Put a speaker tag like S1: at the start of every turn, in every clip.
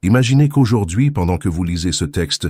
S1: Imaginez qu'aujourd'hui, pendant que vous lisez ce texte,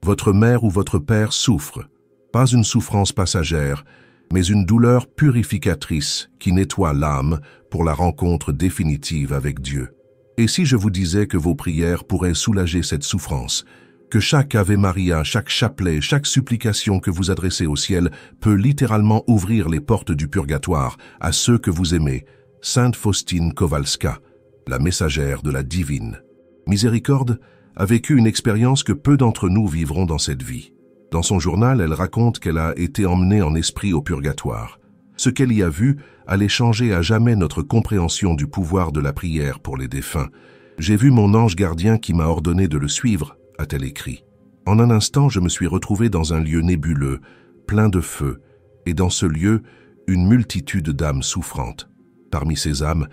S1: votre mère ou votre père souffre. Pas une souffrance passagère, mais une douleur purificatrice qui nettoie l'âme pour la rencontre définitive avec Dieu. Et si je vous disais que vos prières pourraient soulager cette souffrance, que chaque Ave Maria, chaque chapelet, chaque supplication que vous adressez au ciel peut littéralement ouvrir les portes du purgatoire à ceux que vous aimez, Sainte Faustine Kowalska, la messagère de la divine miséricorde, a vécu une expérience que peu d'entre nous vivront dans cette vie. Dans son journal, elle raconte qu'elle a été emmenée en esprit au purgatoire. Ce qu'elle y a vu allait changer à jamais notre compréhension du pouvoir de la prière pour les défunts. « J'ai vu mon ange gardien qui m'a ordonné de le suivre », a-t-elle écrit. En un instant, je me suis retrouvé dans un lieu nébuleux, plein de feu, et dans ce lieu, une multitude d'âmes souffrantes. Parmi ces âmes,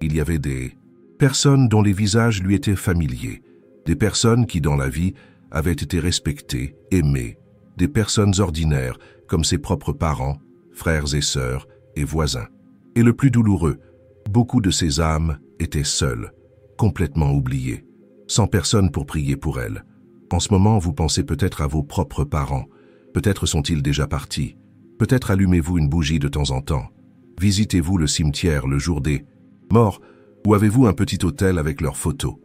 S1: il y avait des personnes dont les visages lui étaient familiers, des personnes qui, dans la vie, avaient été respectées, aimées, des personnes ordinaires, comme ses propres parents, frères et sœurs et voisins. Et le plus douloureux, beaucoup de ces âmes étaient seules, complètement oubliées, sans personne pour prier pour elles. En ce moment, vous pensez peut-être à vos propres parents. Peut-être sont-ils déjà partis. Peut-être allumez-vous une bougie de temps en temps. Visitez-vous le cimetière le jour des morts, ou avez-vous un petit autel avec leurs photos.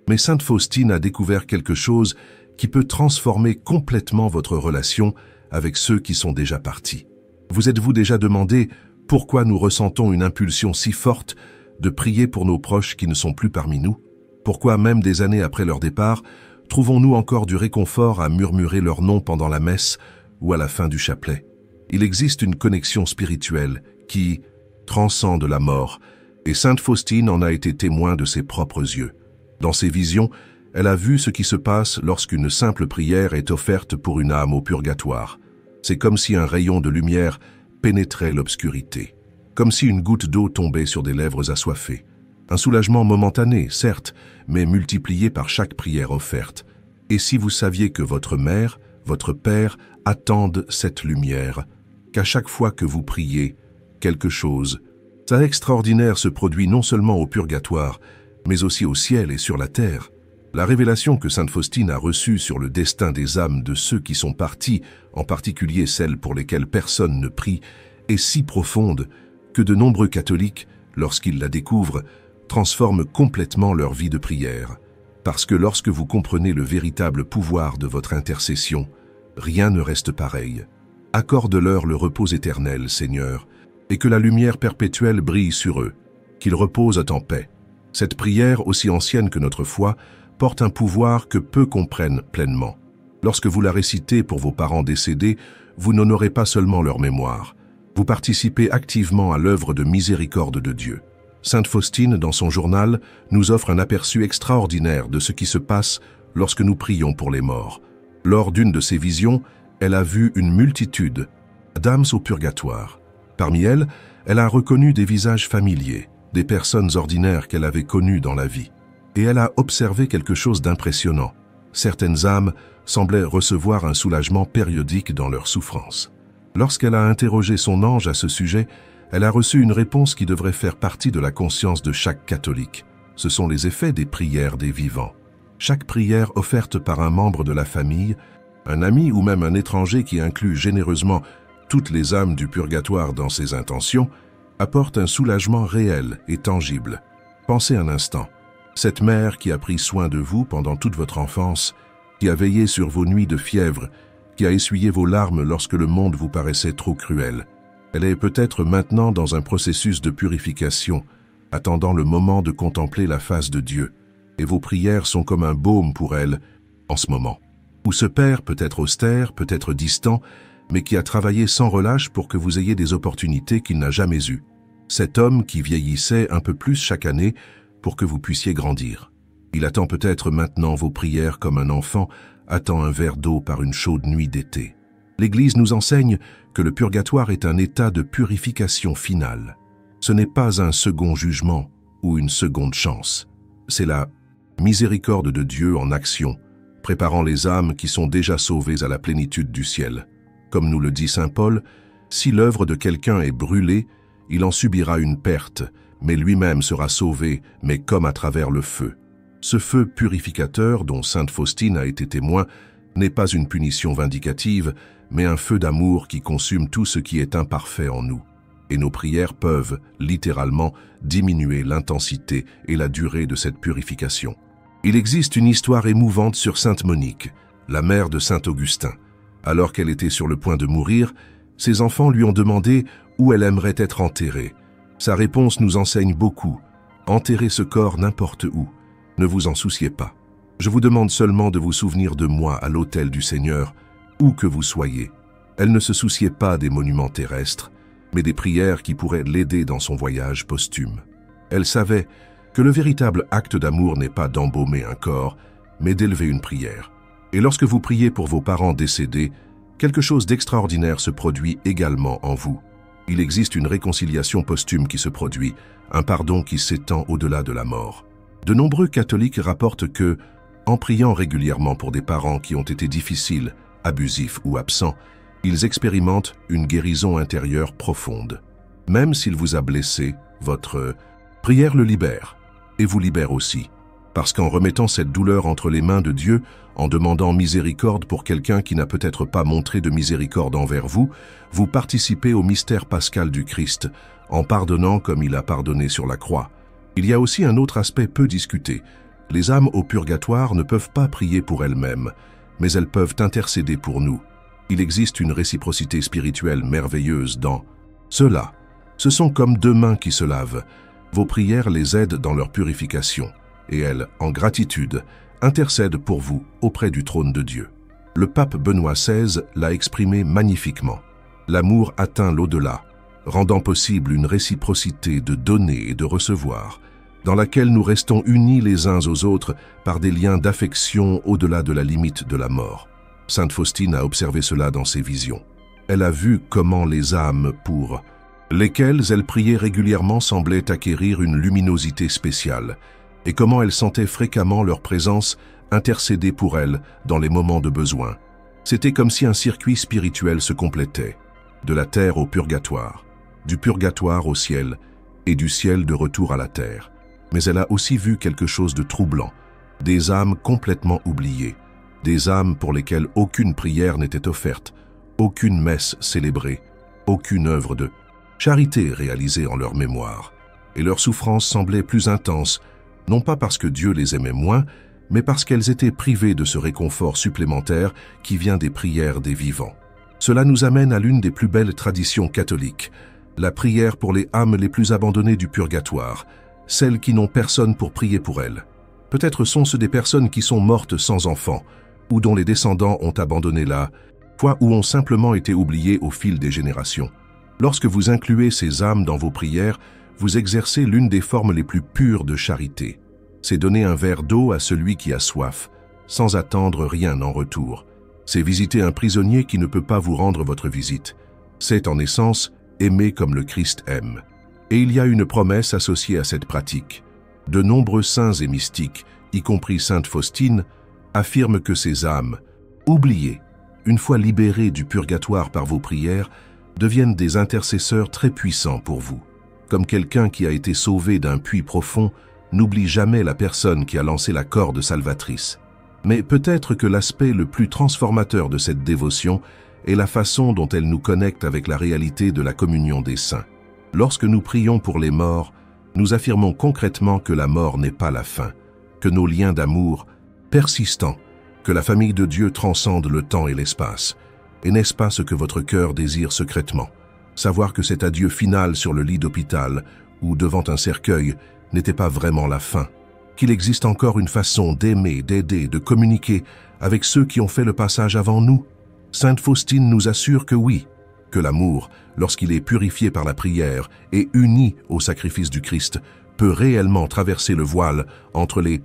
S1: Mais Sainte Faustine a découvert quelque chose qui peut transformer complètement votre relation avec ceux qui sont déjà partis. Vous êtes-vous déjà demandé pourquoi nous ressentons une impulsion si forte de prier pour nos proches qui ne sont plus parmi nous? Pourquoi, même des années après leur départ, trouvons-nous encore du réconfort à murmurer leur nom pendant la messe ou à la fin du chapelet? Il existe une connexion spirituelle qui transcende la mort, et Sainte Faustine en a été témoin de ses propres yeux. Dans ses visions, elle a vu ce qui se passe lorsqu'une simple prière est offerte pour une âme au purgatoire. C'est comme si un rayon de lumière pénétrait l'obscurité, comme si une goutte d'eau tombait sur des lèvres assoiffées. Un soulagement momentané, certes, mais multiplié par chaque prière offerte. Et si vous saviez que votre mère, votre père attendent cette lumière, qu'à chaque fois que vous priez, quelque chose extraordinaire se produit non seulement au purgatoire, mais aussi au ciel et sur la terre. La révélation que Sainte Faustine a reçue sur le destin des âmes de ceux qui sont partis, en particulier celles pour lesquelles personne ne prie, est si profonde que de nombreux catholiques, lorsqu'ils la découvrent, transforment complètement leur vie de prière. Parce que lorsque vous comprenez le véritable pouvoir de votre intercession, rien ne reste pareil. Accorde-leur le repos éternel, Seigneur, et que la lumière perpétuelle brille sur eux, qu'ils reposent en paix. Cette prière, aussi ancienne que notre foi, porte un pouvoir que peu comprennent pleinement. Lorsque vous la récitez pour vos parents décédés, vous n'honorez pas seulement leur mémoire. Vous participez activement à l'œuvre de miséricorde de Dieu. Sainte Faustine, dans son journal, nous offre un aperçu extraordinaire de ce qui se passe lorsque nous prions pour les morts. Lors d'une de ses visions, elle a vu une multitude d'âmes au purgatoire. Parmi elles, elle a reconnu des visages familiers, des personnes ordinaires qu'elle avait connues dans la vie. Et elle a observé quelque chose d'impressionnant. Certaines âmes semblaient recevoir un soulagement périodique dans leur souffrance. Lorsqu'elle a interrogé son ange à ce sujet, elle a reçu une réponse qui devrait faire partie de la conscience de chaque catholique. Ce sont les effets des prières des vivants. Chaque prière offerte par un membre de la famille, un ami ou même un étranger qui inclut généreusement toutes les âmes du purgatoire dans ses intentions, apporte un soulagement réel et tangible. Pensez un instant. Cette mère qui a pris soin de vous pendant toute votre enfance, qui a veillé sur vos nuits de fièvre, qui a essuyé vos larmes lorsque le monde vous paraissait trop cruel. Elle est peut-être maintenant dans un processus de purification, attendant le moment de contempler la face de Dieu. Et vos prières sont comme un baume pour elle en ce moment. Ou ce Père, peut-être austère, peut-être distant, mais qui a travaillé sans relâche pour que vous ayez des opportunités qu'il n'a jamais eues. Cet homme qui vieillissait un peu plus chaque année pour que vous puissiez grandir. Il attend peut-être maintenant vos prières comme un enfant attend un verre d'eau par une chaude nuit d'été. L'Église nous enseigne que le purgatoire est un état de purification finale. Ce n'est pas un second jugement ou une seconde chance. C'est la miséricorde de Dieu en action, préparant les âmes qui sont déjà sauvées à la plénitude du ciel. Comme nous le dit saint Paul, si l'œuvre de quelqu'un est brûlée, il en subira une perte, mais lui-même sera sauvé, mais comme à travers le feu. Ce feu purificateur dont sainte Faustine a été témoin n'est pas une punition vindicative, mais un feu d'amour qui consume tout ce qui est imparfait en nous. Et nos prières peuvent, littéralement, diminuer l'intensité et la durée de cette purification. Il existe une histoire émouvante sur sainte Monique, la mère de saint Augustin. Alors qu'elle était sur le point de mourir, ses enfants lui ont demandé où elle aimerait être enterrée. Sa réponse nous enseigne beaucoup. Enterrez ce corps n'importe où. Ne vous en souciez pas. Je vous demande seulement de vous souvenir de moi à l'autel du Seigneur, où que vous soyez. Elle ne se souciait pas des monuments terrestres, mais des prières qui pourraient l'aider dans son voyage posthume. Elle savait que le véritable acte d'amour n'est pas d'embaumer un corps, mais d'élever une prière. Et lorsque vous priez pour vos parents décédés, quelque chose d'extraordinaire se produit également en vous. Il existe une réconciliation posthume qui se produit, un pardon qui s'étend au-delà de la mort. De nombreux catholiques rapportent que, en priant régulièrement pour des parents qui ont été difficiles, abusifs ou absents, ils expérimentent une guérison intérieure profonde. Même s'il vous a blessé, votre prière le libère, et vous libère aussi. Parce qu'en remettant cette douleur entre les mains de Dieu, en demandant miséricorde pour quelqu'un qui n'a peut-être pas montré de miséricorde envers vous, vous participez au mystère pascal du Christ, en pardonnant comme il a pardonné sur la croix. Il y a aussi un autre aspect peu discuté. Les âmes au purgatoire ne peuvent pas prier pour elles-mêmes, mais elles peuvent intercéder pour nous. Il existe une réciprocité spirituelle merveilleuse dans cela. Ce sont comme deux mains qui se lavent. Vos prières les aident dans leur purification, et elles, en gratitude, intercèdent pour vous auprès du trône de Dieu. Le pape Benoît XVI l'a exprimé magnifiquement. L'amour atteint l'au-delà, rendant possible une réciprocité de donner et de recevoir, dans laquelle nous restons unis les uns aux autres par des liens d'affection au-delà de la limite de la mort. Sainte Faustine a observé cela dans ses visions. Elle a vu comment les âmes pour lesquelles elle priait régulièrement semblaient acquérir une luminosité spéciale, et comment elle sentait fréquemment leur présence intercéder pour elle dans les moments de besoin. C'était comme si un circuit spirituel se complétait, de la terre au purgatoire, du purgatoire au ciel, et du ciel de retour à la terre. Mais elle a aussi vu quelque chose de troublant, des âmes complètement oubliées, des âmes pour lesquelles aucune prière n'était offerte, aucune messe célébrée, aucune œuvre de charité réalisée en leur mémoire. Et leur souffrance semblait plus intense, non pas parce que Dieu les aimait moins, mais parce qu'elles étaient privées de ce réconfort supplémentaire qui vient des prières des vivants. Cela nous amène à l'une des plus belles traditions catholiques, la prière pour les âmes les plus abandonnées du purgatoire, celles qui n'ont personne pour prier pour elles. Peut-être sont-ce des personnes qui sont mortes sans enfants, ou dont les descendants ont abandonné la foi ou ont simplement été oubliés au fil des générations. Lorsque vous incluez ces âmes dans vos prières, vous exercez l'une des formes les plus pures de charité. C'est donner un verre d'eau à celui qui a soif, sans attendre rien en retour. C'est visiter un prisonnier qui ne peut pas vous rendre votre visite. C'est en essence aimer comme le Christ aime. Et il y a une promesse associée à cette pratique. De nombreux saints et mystiques, y compris sainte Faustine, affirment que ces âmes, oubliées, une fois libérées du purgatoire par vos prières, deviennent des intercesseurs très puissants pour vous. Comme quelqu'un qui a été sauvé d'un puits profond n'oublie jamais la personne qui a lancé la corde salvatrice. Mais peut-être que l'aspect le plus transformateur de cette dévotion est la façon dont elle nous connecte avec la réalité de la communion des saints. Lorsque nous prions pour les morts, nous affirmons concrètement que la mort n'est pas la fin, que nos liens d'amour persistants, que la famille de Dieu transcende le temps et l'espace. Et n'est-ce pas ce que votre cœur désire secrètement? Savoir que cet adieu final sur le lit d'hôpital ou devant un cercueil n'était pas vraiment la fin, qu'il existe encore une façon d'aimer, d'aider, de communiquer avec ceux qui ont fait le passage avant nous. Sainte Faustine nous assure que oui, que l'amour, lorsqu'il est purifié par la prière et uni au sacrifice du Christ, peut réellement traverser le voile entre les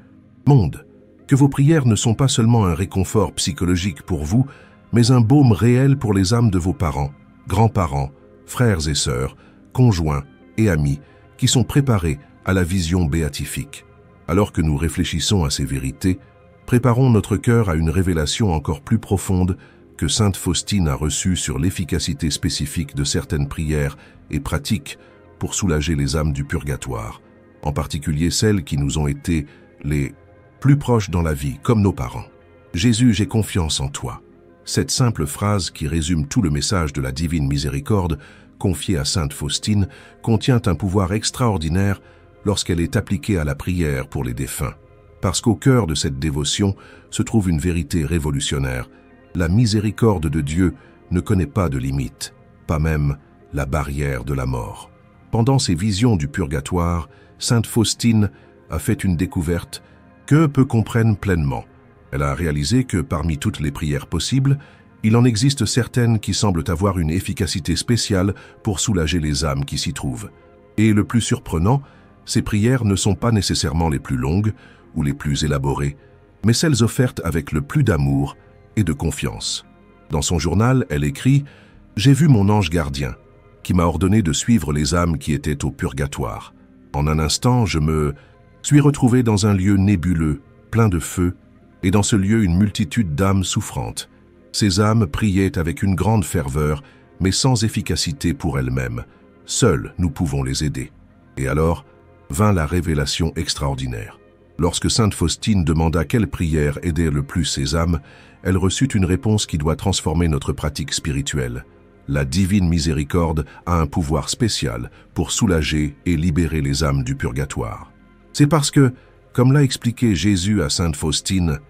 S1: mondes, que vos prières ne sont pas seulement un réconfort psychologique pour vous, mais un baume réel pour les âmes de vos parents, grands-parents, frères et sœurs, conjoints et amis, qui sont préparés à la vision béatifique. Alors que nous réfléchissons à ces vérités, préparons notre cœur à une révélation encore plus profonde que sainte Faustine a reçue sur l'efficacité spécifique de certaines prières et pratiques pour soulager les âmes du purgatoire, en particulier celles qui nous ont été les plus proches dans la vie, comme nos parents. Jésus, j'ai confiance en toi. Cette simple phrase qui résume tout le message de la divine miséricorde, confiée à sainte Faustine, contient un pouvoir extraordinaire lorsqu'elle est appliquée à la prière pour les défunts. Parce qu'au cœur de cette dévotion se trouve une vérité révolutionnaire. La miséricorde de Dieu ne connaît pas de limite, pas même la barrière de la mort. Pendant ses visions du purgatoire, sainte Faustine a fait une découverte que peu comprennent pleinement. Elle a réalisé que parmi toutes les prières possibles, il en existe certaines qui semblent avoir une efficacité spéciale pour soulager les âmes qui s'y trouvent. Et le plus surprenant, ces prières ne sont pas nécessairement les plus longues ou les plus élaborées, mais celles offertes avec le plus d'amour et de confiance. Dans son journal, elle écrit « J'ai vu mon ange gardien, qui m'a ordonné de suivre les âmes qui étaient au purgatoire. En un instant, je me suis retrouvé dans un lieu nébuleux, plein de feu, et dans ce lieu une multitude d'âmes souffrantes. Ces âmes priaient avec une grande ferveur, mais sans efficacité pour elles-mêmes. Seuls nous pouvons les aider. » Et alors vint la révélation extraordinaire. Lorsque sainte Faustine demanda quelle prière aidait le plus ces âmes, elle reçut une réponse qui doit transformer notre pratique spirituelle. La divine miséricorde a un pouvoir spécial pour soulager et libérer les âmes du purgatoire. C'est parce que, comme l'a expliqué Jésus à sainte Faustine,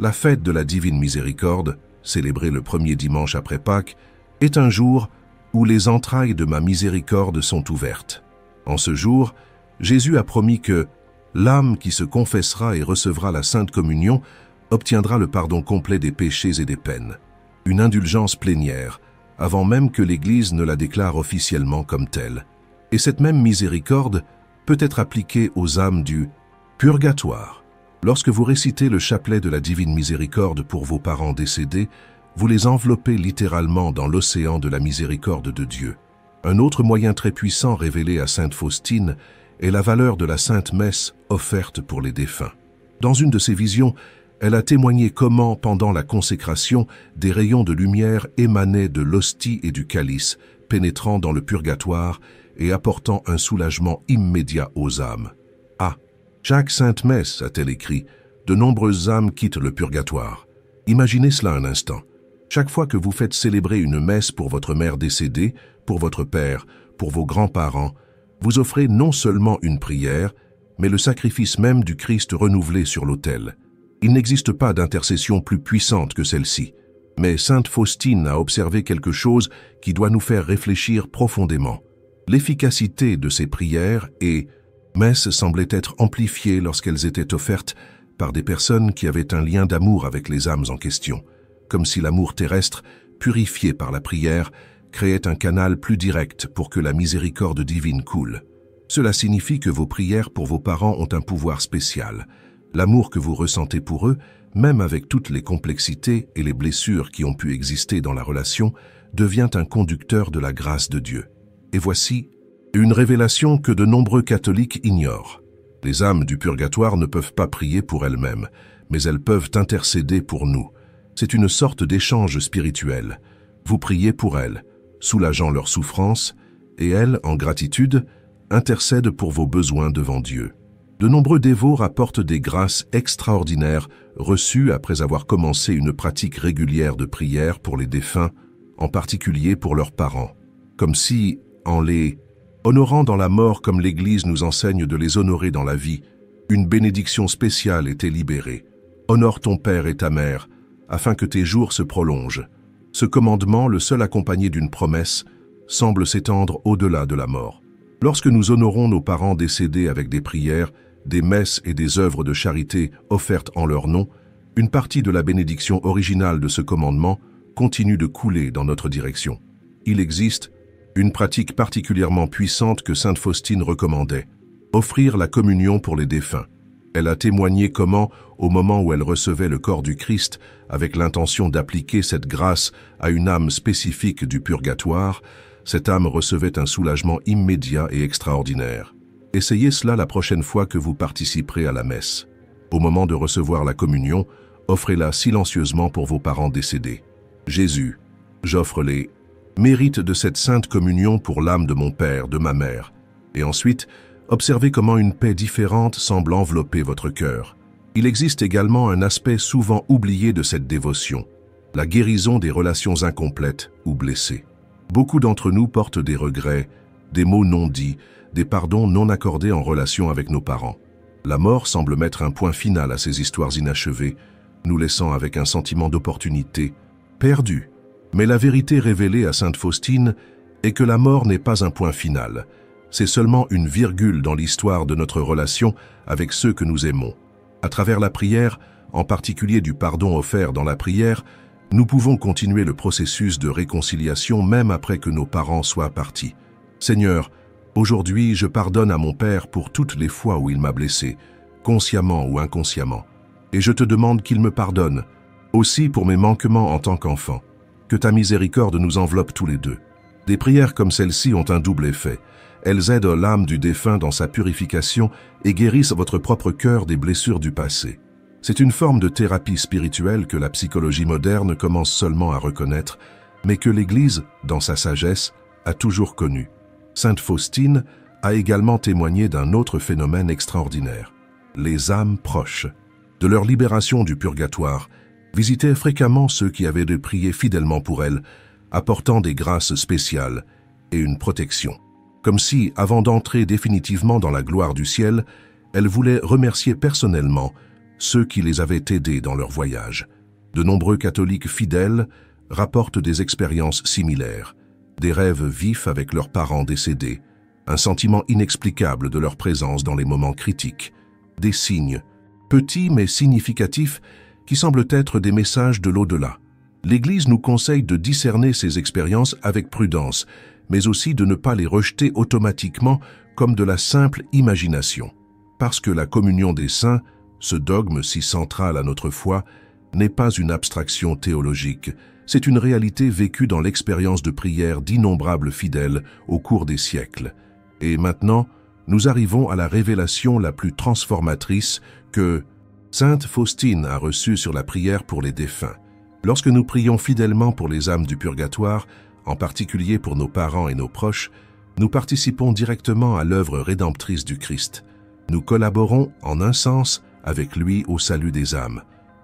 S1: la fête de la divine miséricorde, célébrée le premier dimanche après Pâques, est un jour où les entrailles de ma miséricorde sont ouvertes. En ce jour, Jésus a promis que l'âme qui se confessera et recevra la Sainte Communion obtiendra le pardon complet des péchés et des peines, une indulgence plénière, avant même que l'Église ne la déclare officiellement comme telle. Et cette même miséricorde peut être appliquée aux âmes du purgatoire. Lorsque vous récitez le chapelet de la divine miséricorde pour vos parents décédés, vous les enveloppez littéralement dans l'océan de la miséricorde de Dieu. Un autre moyen très puissant révélé à sainte Faustine est la valeur de la Sainte Messe offerte pour les défunts. Dans une de ses visions, elle a témoigné comment, pendant la consécration, des rayons de lumière émanaient de l'hostie et du calice, pénétrant dans le purgatoire et apportant un soulagement immédiat aux âmes. Ah, chaque Sainte Messe, a-t-elle écrit, de nombreuses âmes quittent le purgatoire. Imaginez cela un instant. Chaque fois que vous faites célébrer une messe pour votre mère décédée, pour votre père, pour vos grands-parents, vous offrez non seulement une prière, mais le sacrifice même du Christ renouvelé sur l'autel. Il n'existe pas d'intercession plus puissante que celle-ci. Mais sainte Faustine a observé quelque chose qui doit nous faire réfléchir profondément. L'efficacité de ces prières et messes semblait être amplifiée lorsqu'elles étaient offertes par des personnes qui avaient un lien d'amour avec les âmes en question, comme si l'amour terrestre, purifié par la prière, créait un canal plus direct pour que la miséricorde divine coule. Cela signifie que vos prières pour vos parents ont un pouvoir spécial. L'amour que vous ressentez pour eux, même avec toutes les complexités et les blessures qui ont pu exister dans la relation, devient un conducteur de la grâce de Dieu. Et voici une révélation que de nombreux catholiques ignorent. Les âmes du purgatoire ne peuvent pas prier pour elles-mêmes, mais elles peuvent intercéder pour nous. C'est une sorte d'échange spirituel. Vous priez pour elles, soulageant leurs souffrances, et elles, en gratitude, intercèdent pour vos besoins devant Dieu. De nombreux dévots rapportent des grâces extraordinaires reçues après avoir commencé une pratique régulière de prière pour les défunts, en particulier pour leurs parents, comme si, en les honorant dans la mort comme l'Église nous enseigne de les honorer dans la vie, une bénédiction spéciale était libérée. Honore ton père et ta mère, afin que tes jours se prolongent. Ce commandement, le seul accompagné d'une promesse, semble s'étendre au-delà de la mort. Lorsque nous honorons nos parents décédés avec des prières, des messes et des œuvres de charité offertes en leur nom, une partie de la bénédiction originale de ce commandement continue de couler dans notre direction. Il existe une pratique particulièrement puissante que sainte Faustine recommandait, offrir la communion pour les défunts. Elle a témoigné comment, au moment où elle recevait le corps du Christ, avec l'intention d'appliquer cette grâce à une âme spécifique du purgatoire, cette âme recevait un soulagement immédiat et extraordinaire. Essayez cela la prochaine fois que vous participerez à la messe. Au moment de recevoir la communion, offrez-la silencieusement pour vos parents décédés. Jésus, j'offre les mérites de cette sainte communion pour l'âme de mon père, de ma mère. Et ensuite, observez comment une paix différente semble envelopper votre cœur. Il existe également un aspect souvent oublié de cette dévotion, la guérison des relations incomplètes ou blessées. Beaucoup d'entre nous portent des regrets, des mots non dits, des pardons non accordés en relation avec nos parents. La mort semble mettre un point final à ces histoires inachevées, nous laissant avec un sentiment d'opportunité perdu. Mais la vérité révélée à Sainte Faustine est que la mort n'est pas un point final. C'est seulement une virgule dans l'histoire de notre relation avec ceux que nous aimons. À travers la prière, en particulier du pardon offert dans la prière, nous pouvons continuer le processus de réconciliation même après que nos parents soient partis. Seigneur, aujourd'hui je pardonne à mon Père pour toutes les fois où il m'a blessé, consciemment ou inconsciemment. Et je te demande qu'il me pardonne, aussi pour mes manquements en tant qu'enfant. Que ta miséricorde nous enveloppe tous les deux. Des prières comme celle-ci ont un double effet. Elles aident l'âme du défunt dans sa purification et guérissent votre propre cœur des blessures du passé. C'est une forme de thérapie spirituelle que la psychologie moderne commence seulement à reconnaître, mais que l'Église, dans sa sagesse, a toujours connue. Sainte Faustine a également témoigné d'un autre phénomène extraordinaire. Les âmes proches, de leur libération du purgatoire, visitaient fréquemment ceux qui avaient de prier fidèlement pour elles, apportant des grâces spéciales et une protection. Comme si, avant d'entrer définitivement dans la gloire du ciel, elles voulaient remercier personnellement ceux qui les avaient aidés dans leur voyage. De nombreux catholiques fidèles rapportent des expériences similaires, des rêves vifs avec leurs parents décédés, un sentiment inexplicable de leur présence dans les moments critiques, des signes, petits mais significatifs, qui semblent être des messages de l'au-delà. L'Église nous conseille de discerner ces expériences avec prudence, mais aussi de ne pas les rejeter automatiquement comme de la simple imagination. Parce que la communion des saints, ce dogme si central à notre foi, n'est pas une abstraction théologique, c'est une réalité vécue dans l'expérience de prière d'innombrables fidèles au cours des siècles. Et maintenant, nous arrivons à la révélation la plus transformatrice que Sainte Faustine a reçue sur la prière pour les défunts. Lorsque nous prions fidèlement pour les âmes du purgatoire, en particulier pour nos parents et nos proches, nous participons directement à l'œuvre rédemptrice du Christ. Nous collaborons, en un sens, avec lui au salut des âmes.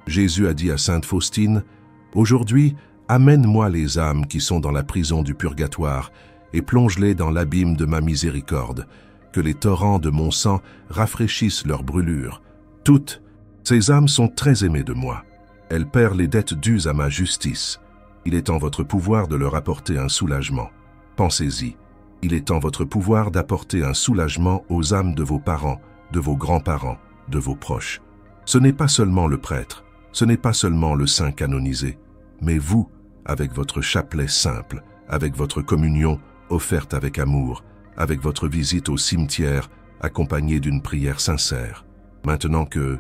S1: Jésus a dit à Sainte Faustine, « Aujourd'hui, amène-moi les âmes qui sont dans la prison du purgatoire et plonge-les dans l'abîme de ma miséricorde, que les torrents de mon sang rafraîchissent leurs brûlures. Toutes ces âmes sont très aimées de moi. Elles paient les dettes dues à ma justice. Il est en votre pouvoir de leur apporter un soulagement. Pensez-y, il est en votre pouvoir d'apporter un soulagement aux âmes de vos parents, de vos grands-parents, de vos proches. Ce n'est pas seulement le prêtre, ce n'est pas seulement le saint canonisé, mais vous, avec votre chapelet simple, avec votre communion offerte avec amour, avec votre visite au cimetière accompagnée d'une prière sincère. Maintenant que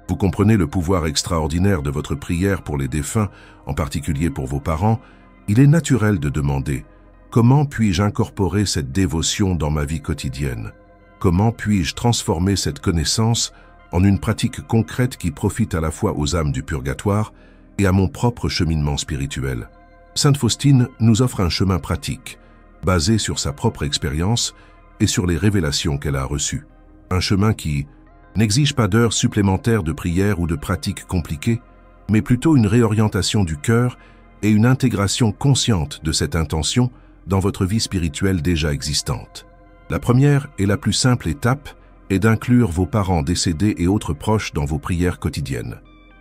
S1: vous comprenez le pouvoir extraordinaire de votre prière pour les défunts, en particulier pour vos parents, il est naturel de demander « Comment puis-je incorporer cette dévotion dans ma vie quotidienne? Comment puis-je transformer cette connaissance en une pratique concrète qui profite à la fois aux âmes du purgatoire et à mon propre cheminement spirituel ?» Sainte Faustine nous offre un chemin pratique, basé sur sa propre expérience et sur les révélations qu'elle a reçues. Un chemin qui n'exige pas d'heures supplémentaires de prière ou de pratiques compliquées, mais plutôt une réorientation du cœur et une intégration consciente de cette intention dans votre vie spirituelle déjà existante. La première et la plus simple étape est d'inclure vos parents décédés et autres proches dans vos prières quotidiennes.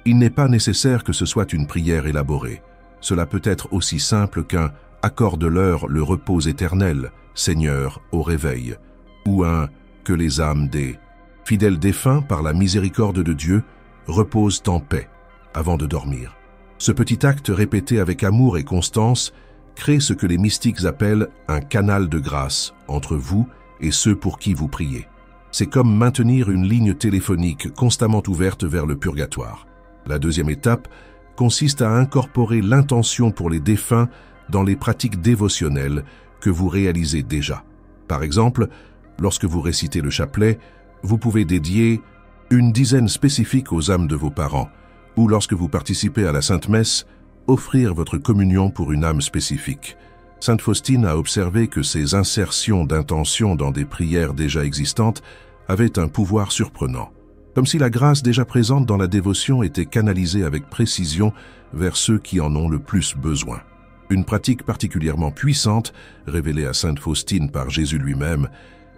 S1: Il n'est pas nécessaire que ce soit une prière élaborée. Cela peut être aussi simple qu'un « accorde-leur le repos éternel, Seigneur, au réveil » ou un « que les âmes des fidèles défunts, par la miséricorde de Dieu, reposent en paix avant de dormir. » Ce petit acte répété avec amour et constance crée ce que les mystiques appellent un canal de grâce entre vous et ceux pour qui vous priez. C'est comme maintenir une ligne téléphonique constamment ouverte vers le purgatoire. La deuxième étape consiste à incorporer l'intention pour les défunts dans les pratiques dévotionnelles que vous réalisez déjà. Par exemple, lorsque vous récitez le chapelet, vous pouvez dédier une dizaine spécifique aux âmes de vos parents, ou lorsque vous participez à la Sainte Messe, offrir votre communion pour une âme spécifique. Sainte Faustine a observé que ces insertions d'intention dans des prières déjà existantes avaient un pouvoir surprenant. comme si la grâce déjà présente dans la dévotion était canalisée avec précision vers ceux qui en ont le plus besoin. Une pratique particulièrement puissante, révélée à sainte Faustine par Jésus lui-même,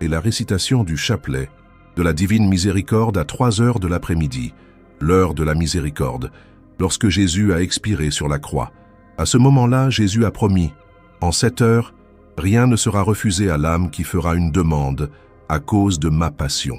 S1: est la récitation du chapelet de la Divine Miséricorde à 3 heures de l'après-midi, l'heure de la miséricorde, lorsque Jésus a expiré sur la croix. À ce moment-là, Jésus a promis, en 7 heures, rien ne sera refusé à l'âme qui fera une demande à cause de ma passion.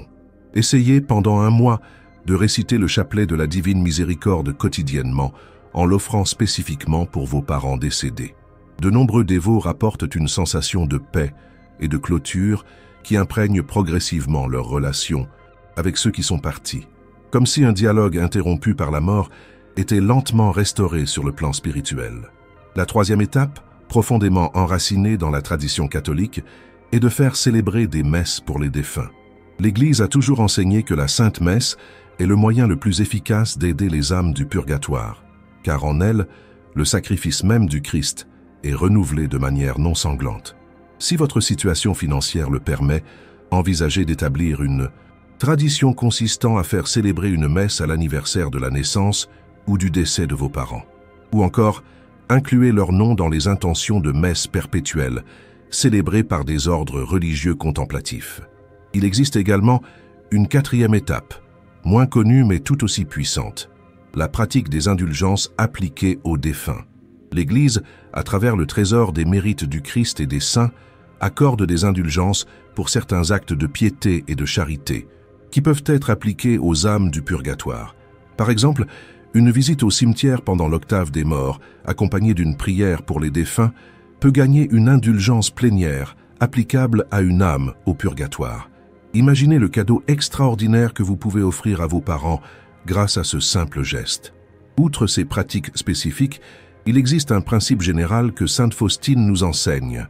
S1: Essayez pendant 1 mois de réciter le chapelet de la Divine Miséricorde quotidiennement, en l'offrant spécifiquement pour vos parents décédés. De nombreux dévots rapportent une sensation de paix et de clôture qui imprègne progressivement leurs relations avec ceux qui sont partis, comme si un dialogue interrompu par la mort était lentement restauré sur le plan spirituel. La 3e étape, profondément enracinée dans la tradition catholique, est de faire célébrer des messes pour les défunts. L'Église a toujours enseigné que la Sainte Messe est le moyen le plus efficace d'aider les âmes du purgatoire, car en elle, le sacrifice même du Christ est renouvelé de manière non sanglante. Si votre situation financière le permet, envisagez d'établir une tradition consistant à faire célébrer une messe à l'anniversaire de la naissance ou du décès de vos parents. Ou encore, incluez leur nom dans les intentions de messe perpétuelle, célébrées par des ordres religieux contemplatifs. Il existe également une 4e étape, moins connue mais tout aussi puissante, la pratique des indulgences appliquées aux défunts. L'Église, à travers le trésor des mérites du Christ et des saints, accorde des indulgences pour certains actes de piété et de charité, qui peuvent être appliqués aux âmes du purgatoire. Par exemple, une visite au cimetière pendant l'octave des morts, accompagnée d'une prière pour les défunts, peut gagner une indulgence plénière applicable à une âme au purgatoire. Imaginez le cadeau extraordinaire que vous pouvez offrir à vos parents grâce à ce simple geste. Outre ces pratiques spécifiques, il existe un principe général que sainte Faustine nous enseigne.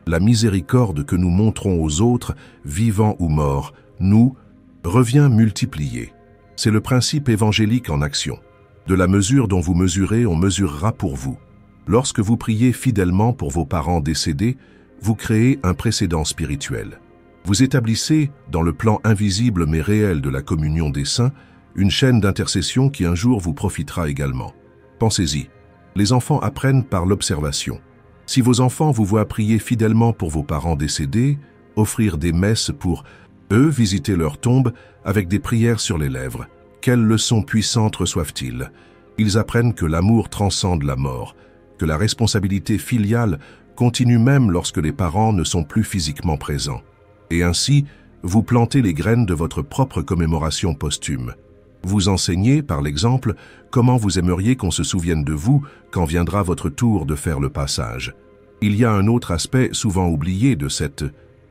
S1: La miséricorde que nous montrons aux autres, vivants ou morts, nous revient multipliée. C'est le principe évangélique en action. De la mesure dont vous mesurez, on mesurera pour vous. Lorsque vous priez fidèlement pour vos parents décédés, vous créez un précédent spirituel. Vous établissez, dans le plan invisible mais réel de la communion des saints, une chaîne d'intercession qui un jour vous profitera également. Pensez-y, les enfants apprennent par l'observation. Si vos enfants vous voient prier fidèlement pour vos parents décédés, offrir des messes pour eux, visiter leur tombe avec des prières sur les lèvres, quelles leçons puissantes reçoivent-ils? Ils apprennent que l'amour transcende la mort, que la responsabilité filiale continue même lorsque les parents ne sont plus physiquement présents. Et ainsi, vous plantez les graines de votre propre commémoration posthume. Vous enseignez, par l'exemple, comment vous aimeriez qu'on se souvienne de vous quand viendra votre tour de faire le passage. Il y a un autre aspect souvent oublié de cette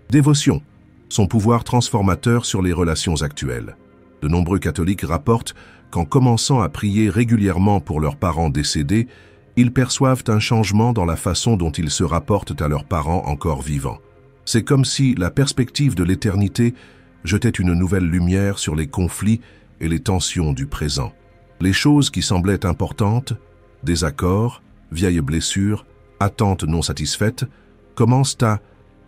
S1: dévotion, son pouvoir transformateur sur les relations actuelles. De nombreux catholiques rapportent qu'en commençant à prier régulièrement pour leurs parents décédés, ils perçoivent un changement dans la façon dont ils se rapportent à leurs parents encore vivants. C'est comme si la perspective de l'éternité jetait une nouvelle lumière sur les conflits et les tensions du présent. Les choses qui semblaient importantes, désaccords, vieilles blessures, attentes non satisfaites, commencent à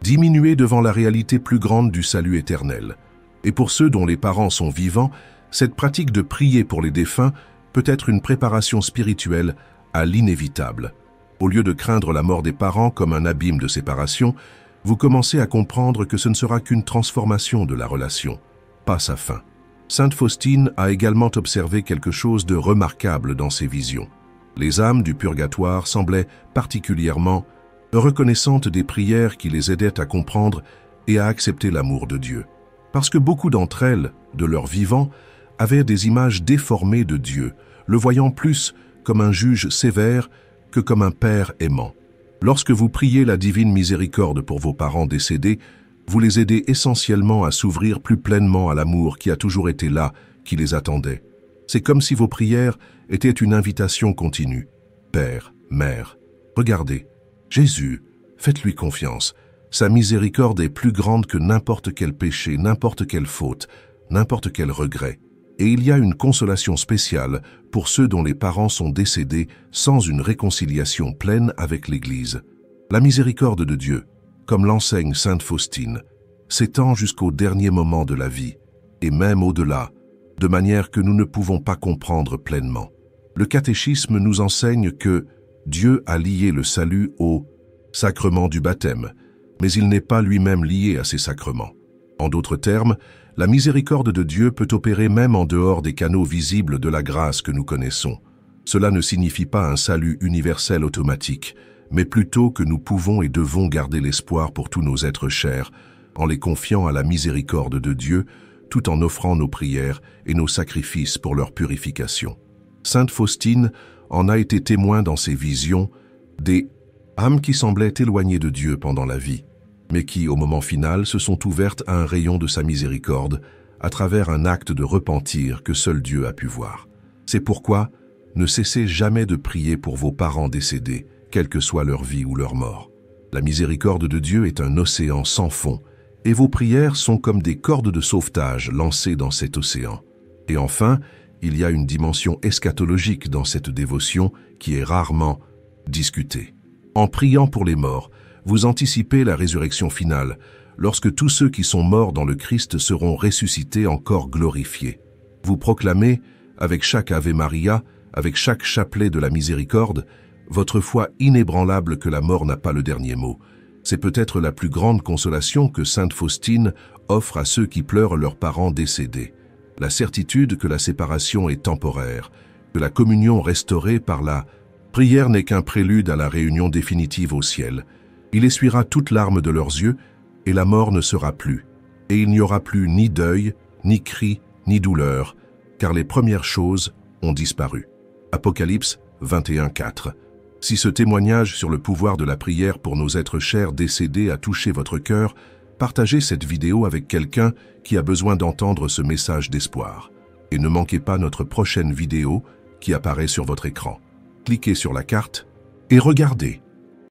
S1: diminuer devant la réalité plus grande du salut éternel. Et pour ceux dont les parents sont vivants, cette pratique de prier pour les défunts peut être une préparation spirituelle à l'inévitable. Au lieu de craindre la mort des parents comme un abîme de séparation, vous commencez à comprendre que ce ne sera qu'une transformation de la relation, pas sa fin. Sainte Faustine a également observé quelque chose de remarquable dans ses visions. Les âmes du purgatoire semblaient particulièrement reconnaissantes des prières qui les aidaient à comprendre et à accepter l'amour de Dieu. Parce que beaucoup d'entre elles, de leur vivant, avaient des images déformées de Dieu, le voyant plus comme un juge sévère que comme un père aimant. Lorsque vous priez la divine miséricorde pour vos parents décédés, vous les aidez essentiellement à s'ouvrir plus pleinement à l'amour qui a toujours été là, qui les attendait. C'est comme si vos prières étaient une invitation continue. Père, Mère, regardez, Jésus, faites-lui confiance. Sa miséricorde est plus grande que n'importe quel péché, n'importe quelle faute, n'importe quel regret. Et il y a une consolation spéciale pour ceux dont les parents sont décédés sans une réconciliation pleine avec l'Église. La miséricorde de Dieu, comme l'enseigne sainte Faustine, s'étend jusqu'au dernier moment de la vie, et même au-delà, de manière que nous ne pouvons pas comprendre pleinement. Le catéchisme nous enseigne que Dieu a lié le salut au sacrement du baptême, mais il n'est pas lui-même lié à ces sacrements. En d'autres termes, la miséricorde de Dieu peut opérer même en dehors des canaux visibles de la grâce que nous connaissons. Cela ne signifie pas un salut universel automatique, mais plutôt que nous pouvons et devons garder l'espoir pour tous nos êtres chers, en les confiant à la miséricorde de Dieu, tout en offrant nos prières et nos sacrifices pour leur purification. Sainte Faustine en a été témoin dans ses visions des âmes qui semblaient éloignées de Dieu pendant la vie, mais qui, au moment final, se sont ouvertes à un rayon de sa miséricorde à travers un acte de repentir que seul Dieu a pu voir. C'est pourquoi ne cessez jamais de prier pour vos parents décédés, quelle que soit leur vie ou leur mort. La miséricorde de Dieu est un océan sans fond, et vos prières sont comme des cordes de sauvetage lancées dans cet océan. Et enfin, il y a une dimension eschatologique dans cette dévotion qui est rarement discutée. En priant pour les morts, vous anticipez la résurrection finale, lorsque tous ceux qui sont morts dans le Christ seront ressuscités en corps glorifiés. Vous proclamez, avec chaque Ave Maria, avec chaque chapelet de la miséricorde, votre foi inébranlable que la mort n'a pas le dernier mot. C'est peut-être la plus grande consolation que sainte Faustine offre à ceux qui pleurent leurs parents décédés. La certitude que la séparation est temporaire, que la communion restaurée par la prière n'est qu'un prélude à la réunion définitive au ciel. Il essuiera toute larme de leurs yeux et la mort ne sera plus. Et il n'y aura plus ni deuil, ni cri, ni douleur, car les premières choses ont disparu. Apocalypse 21:4. Si ce témoignage sur le pouvoir de la prière pour nos êtres chers décédés a touché votre cœur, partagez cette vidéo avec quelqu'un qui a besoin d'entendre ce message d'espoir. Et ne manquez pas notre prochaine vidéo qui apparaît sur votre écran. Cliquez sur la carte et regardez.